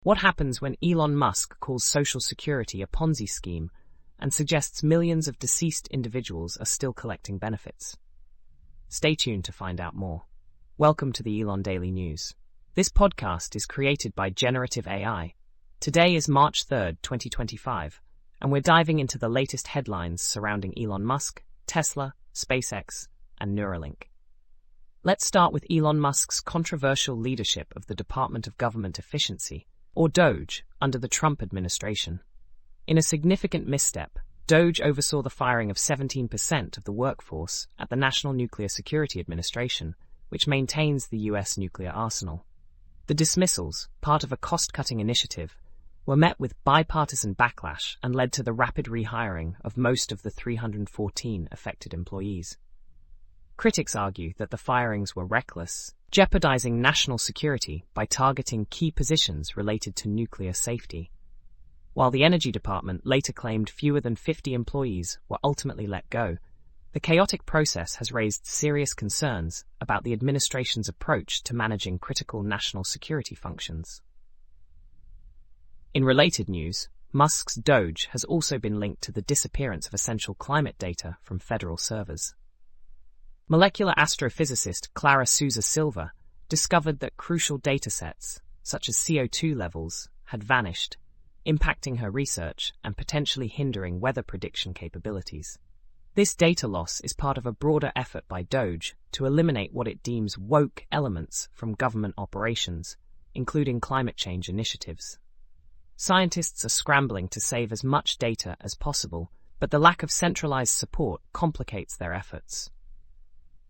What happens when Elon Musk calls Social Security a Ponzi scheme and suggests millions of deceased individuals are still collecting benefits? Stay tuned to find out more. Welcome to the Elon Daily News. This podcast is created by Generative AI. Today is March 3rd, 2025, and we're diving into the latest headlines surrounding Elon Musk, Tesla, SpaceX, and Neuralink. Let's start with Elon Musk's controversial leadership of the Department of Government Efficiency, or DOGE, under the Trump administration. In a significant misstep, DOGE oversaw the firing of 17% of the workforce at the National Nuclear Security Administration, which maintains the U.S. nuclear arsenal. The dismissals, part of a cost-cutting initiative, were met with bipartisan backlash and led to the rapid rehiring of most of the 314 affected employees. Critics argue that the firings were reckless, jeopardizing national security by targeting key positions related to nuclear safety. While the Energy Department later claimed fewer than 50 employees were ultimately let go, the chaotic process has raised serious concerns about the administration's approach to managing critical national security functions. In related news, Musk's DOGE has also been linked to the disappearance of essential climate data from federal servers. Molecular astrophysicist Clara Souza Silva discovered that crucial datasets, such as CO2 levels, had vanished, impacting her research and potentially hindering weather prediction capabilities. This data loss is part of a broader effort by DOGE to eliminate what it deems woke elements from government operations, including climate change initiatives. Scientists are scrambling to save as much data as possible, but the lack of centralized support complicates their efforts.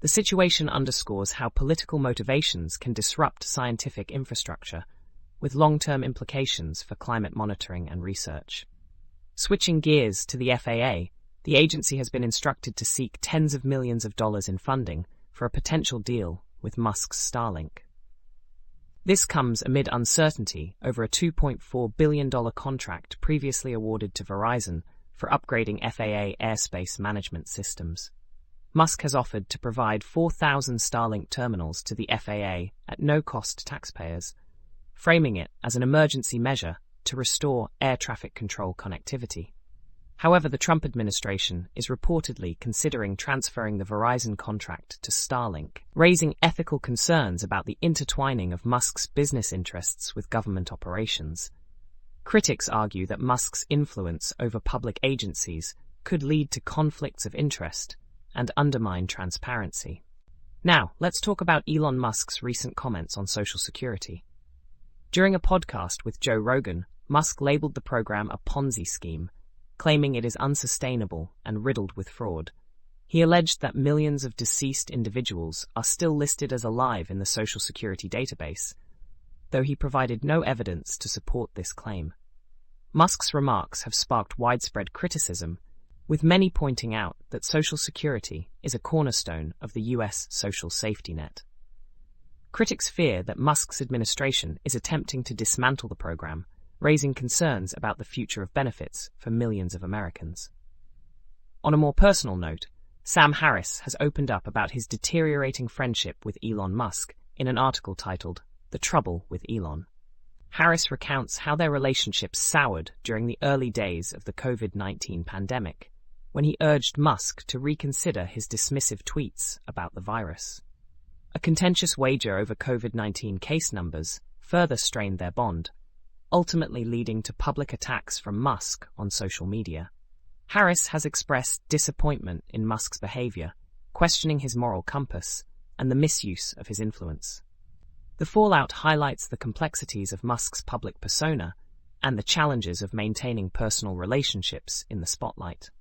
The situation underscores how political motivations can disrupt scientific infrastructure, with long-term implications for climate monitoring and research. Switching gears to the FAA, the agency has been instructed to seek tens of millions of dollars in funding for a potential deal with Musk's Starlink. This comes amid uncertainty over a $2.4 billion contract previously awarded to Verizon for upgrading FAA airspace management systems. Musk has offered to provide 4,000 Starlink terminals to the FAA at no cost to taxpayers, framing it as an emergency measure to restore air traffic control connectivity. However, the Trump administration is reportedly considering transferring the Verizon contract to Starlink, raising ethical concerns about the intertwining of Musk's business interests with government operations. Critics argue that Musk's influence over public agencies could lead to conflicts of interest and undermine transparency. Now, let's talk about Elon Musk's recent comments on Social Security. During a podcast with Joe Rogan, Musk labeled the program a Ponzi scheme, claiming it is unsustainable and riddled with fraud. He alleged that millions of deceased individuals are still listed as alive in the Social Security database, though he provided no evidence to support this claim. Musk's remarks have sparked widespread criticism, with many pointing out that Social Security is a cornerstone of the U.S. social safety net. Critics fear that Musk's administration is attempting to dismantle the program, raising concerns about the future of benefits for millions of Americans. On a more personal note, Sam Harris has opened up about his deteriorating friendship with Elon Musk in an article titled "The Trouble with Elon." Harris recounts how their relationship soured during the early days of the COVID-19 pandemic, when he urged Musk to reconsider his dismissive tweets about the virus. A contentious wager over COVID-19 case numbers further strained their bond, ultimately leading to public attacks from Musk on social media. Harris has expressed disappointment in Musk's behavior, questioning his moral compass and the misuse of his influence. The fallout highlights the complexities of Musk's public persona and the challenges of maintaining personal relationships in the spotlight.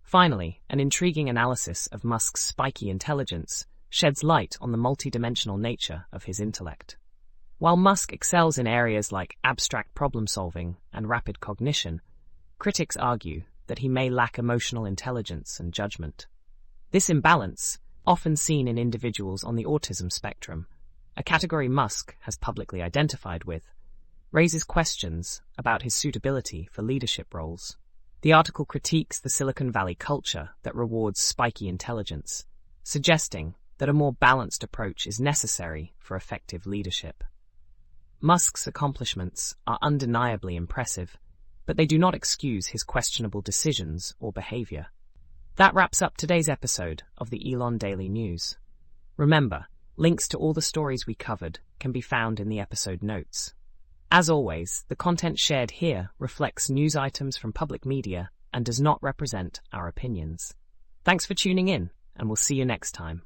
Finally, an intriguing analysis of Musk's Spiky intelligence sheds light on the multidimensional nature of his intellect. While Musk excels in areas like abstract problem-solving and rapid cognition, critics argue that he may lack emotional intelligence and judgment. This imbalance, often seen in individuals on the autism spectrum, a category Musk has publicly identified with, raises questions about his suitability for leadership roles. The article critiques the Silicon Valley culture that rewards spiky intelligence, suggesting that a more balanced approach is necessary for effective leadership. Musk's accomplishments are undeniably impressive, but they do not excuse his questionable decisions or behavior. That wraps up today's episode of the Elon Daily News. Remember, links to all the stories we covered can be found in the episode notes. As always, the content shared here reflects news items from public media and does not represent our opinions. Thanks for tuning in, and we'll see you next time.